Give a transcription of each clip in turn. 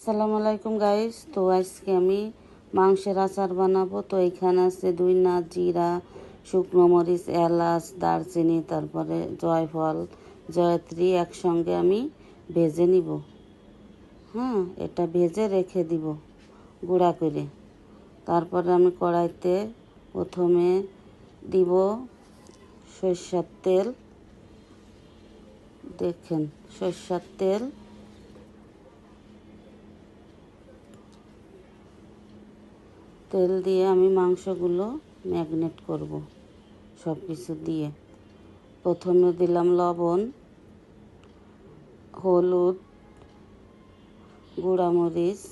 আসসালামু আলাইকুম গাইস। তো আজকে আমি মাংসের আচার বানাবো। তো এখানে আছে 2 নাচ, জিরা, শুকনো মরিচ, এলাচ, দারচিনি, তারপরে জয়ফল, জয়ত্রী একসঙ্গে আমি ভেজে নিব। হ্যাঁ, এটা ভেজে রেখে দিব গুঁড়া করে। তারপরে আমি কড়াইতে প্রথমে দিব সরষের তেল। দেখেন, সরষের তেল দিয়ে আমি মাংসগুলো ম্যারিনেট করব সব কিছু দিয়ে। প্রথমে দিলাম লবণ, হলুদ, গুঁড়ামরিচ,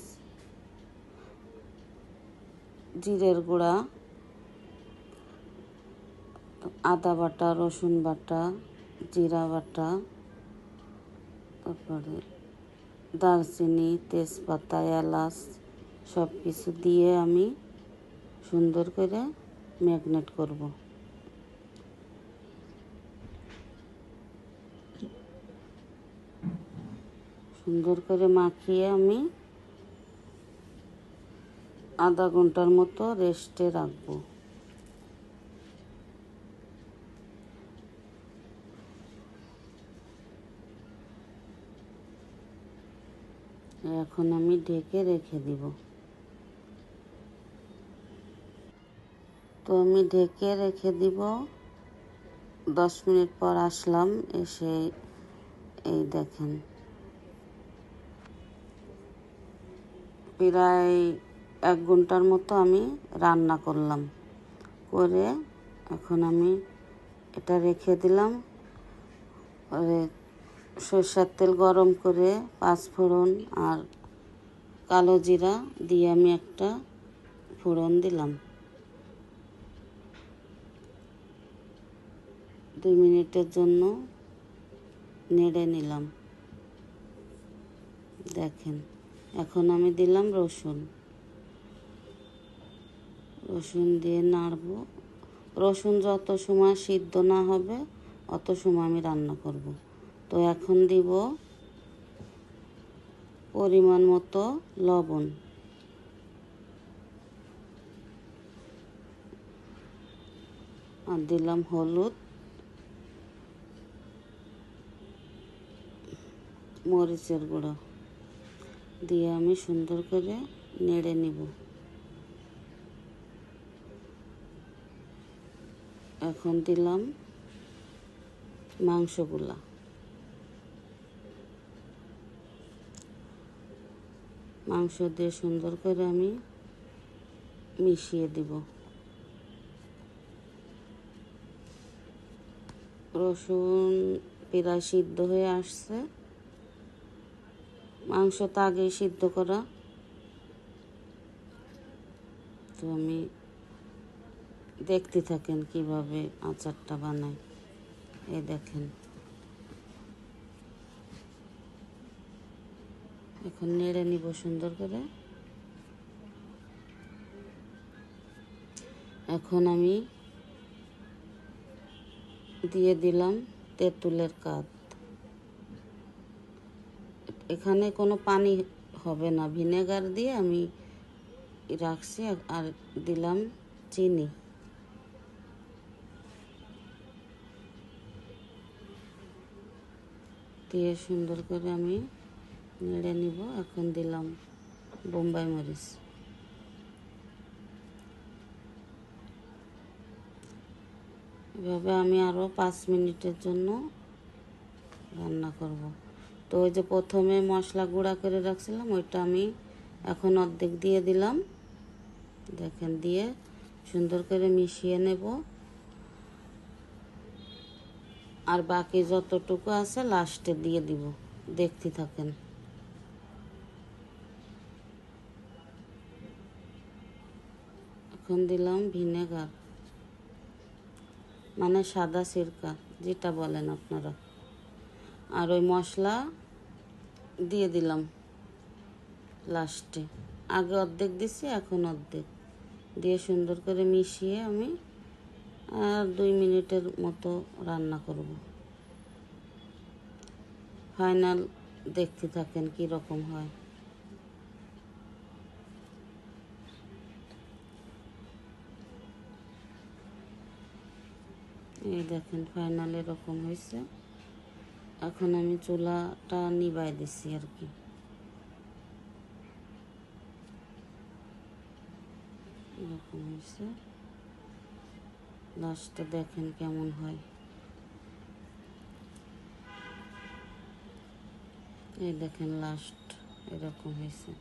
জিরের গুঁড়া, আদা বাটা, রসুন বাটা, জিরা বাটা, তারপরে দারচিনি, তেজপাতা, এলাচ সব কিছু দিয়ে আমি সুন্দর করে ম্যারিনেট করব। সুন্দর করে মাখিয়ে আমি আধা ঘন্টার মতো রেস্টে রাখবো। এখন আমি ঢেকে রেখে দিব। তো আমি ঢেকে রেখে দিব। 10 মিনিট পর আসলাম, এসে এই দেখেন প্রায় 1 ঘন্টার মতো আমি রান্না করলাম। করে এখন আমি এটা রেখে দিলাম। সরষের তেল গরম করে 5 ফোড়ন আর কালো জিরা দিয়ে আমি একটা ফোড়ন দিলাম। 2 মিনিটের জন্য নেড়ে নিলাম। দেখেন, এখন আমি দিলাম রসুন দিয়ে নাড়ব। রসুন যত সময় সিদ্ধ না হবে অত সময় আমি রান্না করব। তো এখন দিব পরিমাণ মতো লবণ, আর দিলাম হলুদ, মরিচের গুঁড়ো দিয়ে আমি সুন্দর করে নেড়ে নিব। এখন দিলাম মাংসগুলা। মাংস দিয়ে সুন্দর করে আমি মিশিয়ে দিব। রসুন প্রায় সিদ্ধ হয়ে আসছে। মাংস তো আগেই সিদ্ধ করা। তো আমি দেখতে থাকেন কিভাবে আচারটা বানাই। এই দেখেন, এখন নেড়ে নিব সুন্দর করে। এখন আমি দিয়ে দিলাম তেঁতুলের কাঠ। এখানে কোনো পানি হবে না, ভিনেগার দিয়ে আমি রাখছি। আর দিলাম চিনি। দিয়ে সুন্দর করে আমি নেড়ে নিব। এখন দিলাম বোম্বাই মরিচ। এভাবে আমি আরও 5 মিনিটের জন্য রান্না করব। তো ওই যে প্রথমে মশলা গুঁড়া করে রাখছিলাম ওইটা আমি এখন অর্ধেক দিয়ে দিলাম। দেখেন, দিয়ে সুন্দর করে মিশিয়ে নেব। আর বাকি যতটুকু আছে লাস্টে দিয়ে দিব। দেখতে থাকেন। এখন দিলাম ভিনেগার, মানে সাদা সিরকা যেটা বলেন আপনারা। আর ওই মশলা দিয়ে দিলাম লাস্টে। আগে অর্ধেক দিছি, এখন অর্ধেক দিয়ে সুন্দর করে মিশিয়ে আমি আর 2 মিনিটের মতো রান্না করব। ফাইনাল দেখতে থাকেন কীরকম হয়। এই দেখেন ফাইনাল এরকম হয়েছে। এখন আমি চুলাটা নিভাই দিছি আর কি। এরকম হয়েছে, লাস্টে দেখেন কেমন হয়। এই দেখেন লাস্ট এরকম হয়েছে।